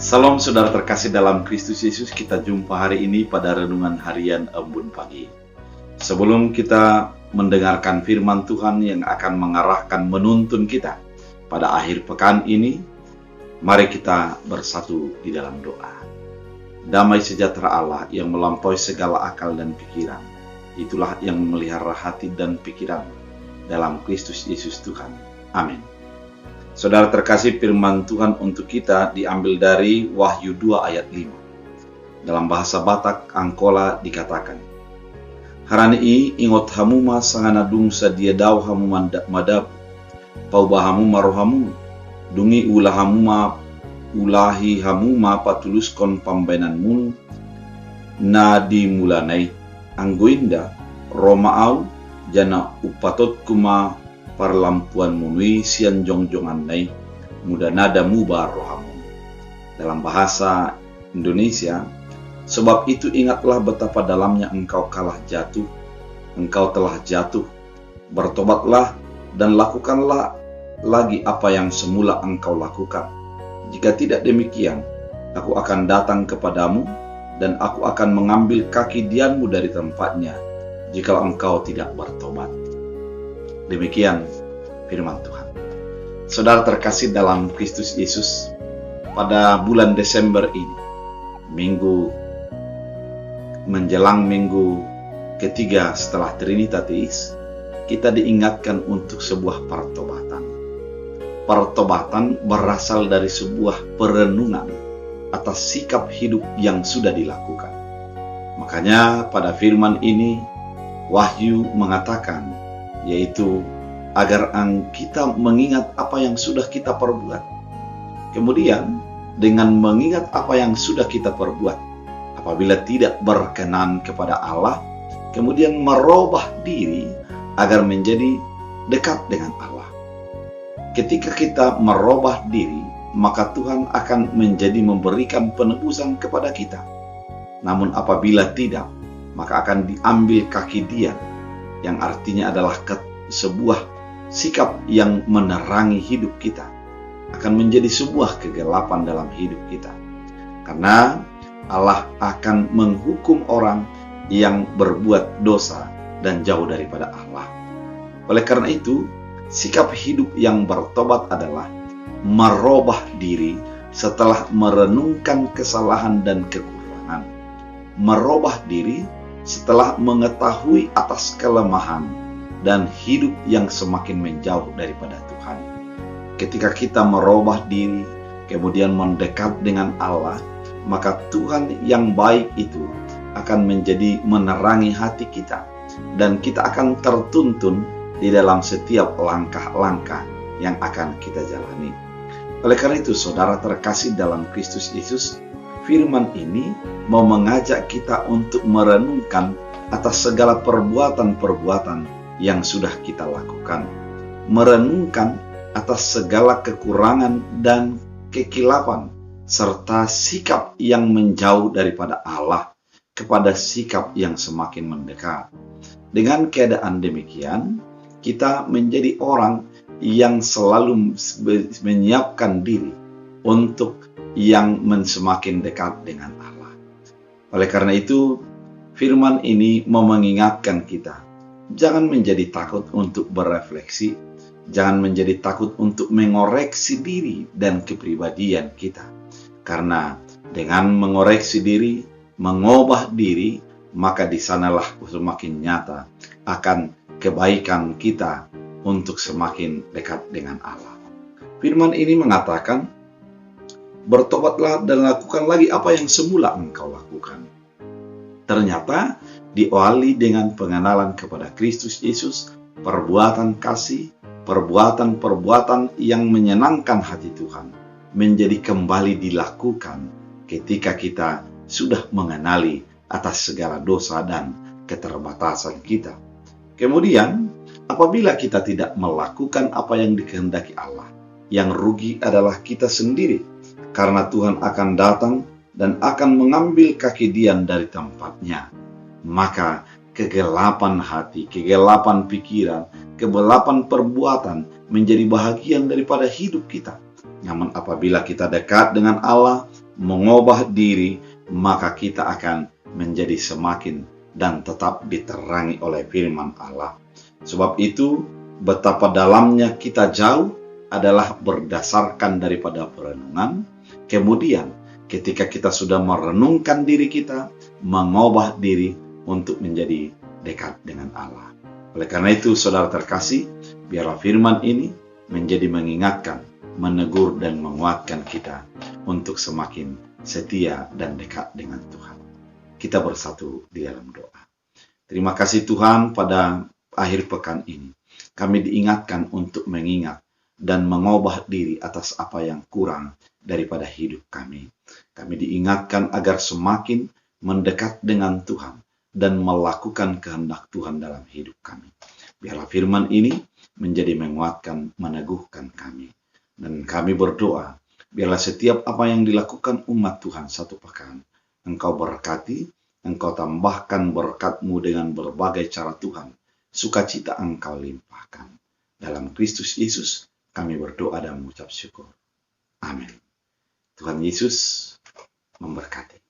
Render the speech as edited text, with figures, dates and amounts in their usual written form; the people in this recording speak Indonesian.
Salam saudara terkasih dalam Kristus Yesus, kita jumpa hari ini pada renungan harian Embun Pagi. Sebelum kita mendengarkan firman Tuhan yang akan mengarahkan menuntun kita pada akhir pekan ini, mari kita bersatu di dalam doa. Damai sejahtera Allah yang melampaui segala akal dan pikiran, itulah yang memelihara hati dan pikiran dalam Kristus Yesus Tuhan. Amin. Saudara terkasih, firman Tuhan untuk kita diambil dari Wahyu 2 ayat 5. Dalam bahasa Batak Angkola dikatakan, "Harani ingot hamuma sangana dungsa dia dau hamu madap, pau bahamu marohamu, dungi ulahamuma ulahi hamuma patuluskon pambainan munu, na di mulanai, anggoinda, romaau, jana upatot kuma parlampuan munui sian jongjongan nai muda nada mubar rohamu." Dalam bahasa Indonesia, sebab itu ingatlah betapa dalamnya engkau kalah jatuh, engkau telah jatuh, bertobatlah dan lakukanlah lagi apa yang semula engkau lakukan. Jika tidak demikian, aku akan datang kepadamu dan aku akan mengambil kaki dianmu dari tempatnya, jika engkau tidak bertobat. Demikian firman Tuhan. Saudara terkasih dalam Kristus Yesus, pada bulan Desember ini, minggu menjelang minggu ketiga setelah Trinitatis, kita diingatkan untuk sebuah pertobatan. Pertobatan berasal dari sebuah perenungan atas sikap hidup yang sudah dilakukan. Makanya pada firman ini, Wahyu mengatakan, yaitu agar kita mengingat apa yang sudah kita perbuat. Kemudian dengan mengingat apa yang sudah kita perbuat, apabila tidak berkenan kepada Allah, kemudian merubah diri agar menjadi dekat dengan Allah. Ketika kita merubah diri, maka Tuhan akan menjadi memberikan penebusan kepada kita. Namun apabila tidak, maka akan diambil kaki Dia, yang artinya adalah sebuah sikap yang menerangi hidup kita, akan menjadi sebuah kegelapan dalam hidup kita. Karena Allah akan menghukum orang yang berbuat dosa dan jauh daripada Allah. Oleh karena itu, sikap hidup yang bertobat adalah merubah diri setelah merenungkan kesalahan dan kekurangan. Merubah diri setelah mengetahui atas kelemahan dan hidup yang semakin menjauh daripada Tuhan. Ketika kita merubah diri, kemudian mendekat dengan Allah, maka Tuhan yang baik itu akan menjadi menerangi hati kita, dan kita akan tertuntun di dalam setiap langkah-langkah yang akan kita jalani. Oleh karena itu, saudara terkasih dalam Kristus Yesus, firman ini mau mengajak kita untuk merenungkan atas segala perbuatan-perbuatan yang sudah kita lakukan. Merenungkan atas segala kekurangan dan kekilapan, serta sikap yang menjauh daripada Allah kepada sikap yang semakin mendekat. Dengan keadaan demikian, kita menjadi orang yang selalu menyiapkan diri untuk yang semakin dekat dengan Allah. Oleh karena itu, firman ini mengingatkan kita, jangan menjadi takut untuk berefleksi, jangan menjadi takut untuk mengoreksi diri dan kepribadian kita. Karena dengan mengoreksi diri, mengubah diri, maka di sanalah semakin nyata akan kebaikan kita untuk semakin dekat dengan Allah. Firman ini mengatakan, bertobatlah dan lakukan lagi apa yang semula engkau lakukan. Ternyata diawali dengan pengenalan kepada Kristus Yesus, perbuatan kasih, perbuatan-perbuatan yang menyenangkan hati Tuhan menjadi kembali dilakukan ketika kita sudah mengenali atas segala dosa dan keterbatasan kita. Kemudian, apabila kita tidak melakukan apa yang dikehendaki Allah, yang rugi adalah kita sendiri, karena Tuhan akan datang dan akan mengambil kaki Dian dari tempatnya. Maka kegelapan hati, kegelapan pikiran, kegelapan perbuatan menjadi bahagian daripada hidup kita. Namun apabila kita dekat dengan Allah, mengubah diri, maka kita akan menjadi semakin dan tetap diterangi oleh firman Allah. Sebab itu, betapa dalamnya kita jauh adalah berdasarkan daripada perenungan. Kemudian, ketika kita sudah merenungkan diri kita, mengubah diri untuk menjadi dekat dengan Allah. Oleh karena itu, saudara terkasih, biarlah firman ini menjadi mengingatkan, menegur dan menguatkan kita untuk semakin setia dan dekat dengan Tuhan. Kita bersatu di dalam doa. Terima kasih Tuhan, pada akhir pekan ini kami diingatkan untuk mengingat dan mengubah diri atas apa yang kurang daripada hidup kami. Kami diingatkan agar semakin mendekat dengan Tuhan dan melakukan kehendak Tuhan dalam hidup kami. Biarlah firman ini menjadi menguatkan, meneguhkan kami. Dan kami berdoa, biarlah setiap apa yang dilakukan umat Tuhan satu pekan, Engkau berkati, Engkau tambahkan berkat-Mu dengan berbagai cara Tuhan, sukacita Engkau limpahkan. Dalam Kristus Yesus, kami berdoa dan mengucap syukur. Amin. Tuhan Yesus memberkati.